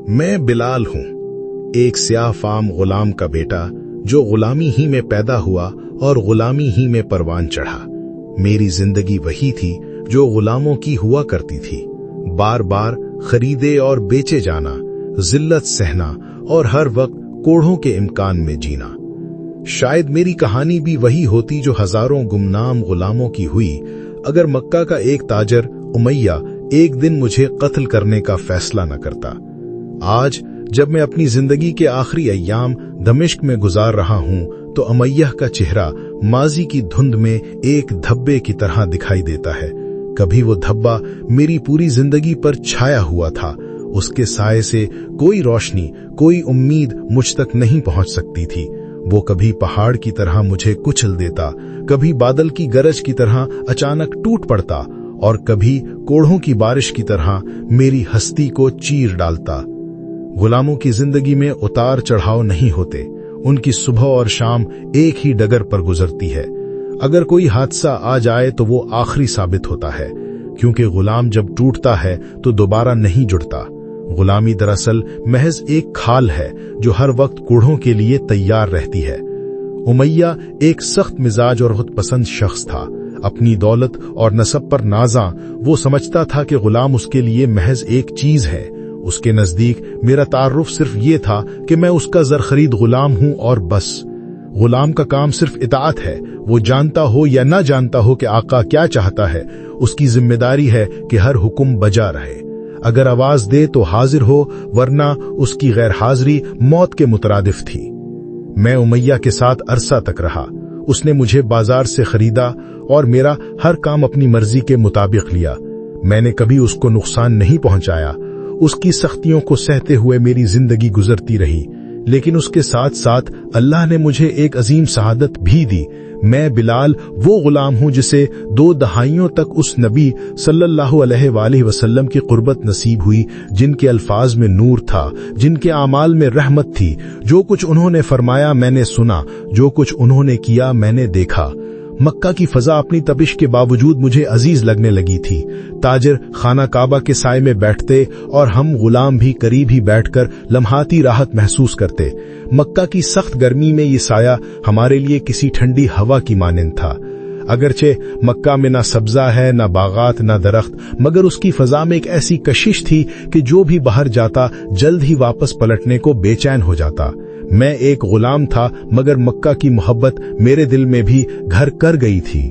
मैं बिलाल हूँ, एक स्याह फाम गुलाम का बेटा जो गुलामी ही में पैदा हुआ और गुलामी ही में परवान चढ़ा। मेरी जिंदगी वही थी जो गुलामों की हुआ करती थी, बार बार खरीदे और बेचे जाना, जिल्लत सहना और हर वक्त कोढ़ों के इम्कान में जीना। शायद मेरी कहानी भी वही होती जो हजारों गुमनाम गुलामों की हुई अगर मक्का का एक ताजर उमैया एक दिन मुझे कत्ल करने का फैसला न करता। आज जब मैं अपनी जिंदगी के आखिरी अय्याम दमिश्क में गुजार रहा हूं तो उमैया का चेहरा माजी की धुंध में एक धब्बे की तरह दिखाई देता है। कभी वो धब्बा मेरी पूरी जिंदगी पर छाया हुआ था, उसके साए से कोई रोशनी, कोई उम्मीद मुझ तक नहीं पहुंच सकती थी। वो कभी पहाड़ की तरह मुझे कुचल देता, कभी बादल की गरज की तरह अचानक टूट पड़ता और कभी कोढ़ों की बारिश की तरह मेरी हस्ती को चीर डालता। गुलामों की जिंदगी में उतार चढ़ाव नहीं होते, उनकी सुबह और शाम एक ही डगर पर गुजरती है। अगर कोई हादसा आ जाए तो वो आखिरी साबित होता है, क्योंकि गुलाम जब टूटता है तो दोबारा नहीं जुड़ता। गुलामी दरअसल महज एक खाल है जो हर वक्त कोढ़ों के लिए तैयार रहती है। उमैया एक सख्त मिजाज और खुदपसंद शख्स था। अपनी दौलत और नसब पर नाज़ा वो समझता था कि गुलाम उसके लिए महज एक चीज है। उसके नजदीक मेरा तारुफ सिर्फ ये था कि मैं उसका ज़रख़रीद गुलाम हूं और बस। गुलाम का काम सिर्फ इताअत है, वो जानता हो या ना जानता हो कि आका क्या चाहता है, उसकी जिम्मेदारी है कि हर हुक्म बजा रहे। अगर आवाज दे तो हाजिर हो, वरना उसकी गैर हाजिरी मौत के मुतरादिफ थी। मैं उमैया के साथ अरसा तक रहा। उसने मुझे बाजार से खरीदा और मेरा हर काम अपनी मर्जी के मुताबिक लिया। मैंने कभी उसको नुकसान नहीं पहुंचाया। उसकी सख्तियों को सहते हुए मेरी जिंदगी गुजरती रही, लेकिन उसके साथ साथ अल्लाह ने मुझे एक अजीम शहादत भी दी। मैं बिलाल वो गुलाम हूं जिसे 2 दहाइयों तक उस नबी सल्लल्लाहु अलैहि वसल्लम की कुर्बत नसीब हुई, जिनके अल्फाज में नूर था, जिनके आमाल में रहमत थी। जो कुछ उन्होंने फरमाया मैंने सुना, जो कुछ उन्होंने किया मैंने देखा। मक्का की फजा अपनी तपिश के बावजूद मुझे अजीज लगने लगी थी। ताजिर खाना काबा के साए में बैठते और हम गुलाम भी करीब ही बैठकर लम्हाती राहत महसूस करते। मक्का की सख्त गर्मी में ये साया हमारे लिए किसी ठंडी हवा की मानिंद था। अगरचे मक्का में ना सब्जा है, ना बागात, ना दरख्त, मगर उसकी फजा में एक ऐसी कशिश थी कि जो भी बाहर जाता जल्द ही वापस पलटने को बेचैन हो जाता। मैं एक गुलाम था, मगर मक्का की मोहब्बत मेरे दिल में भी घर कर गई थी।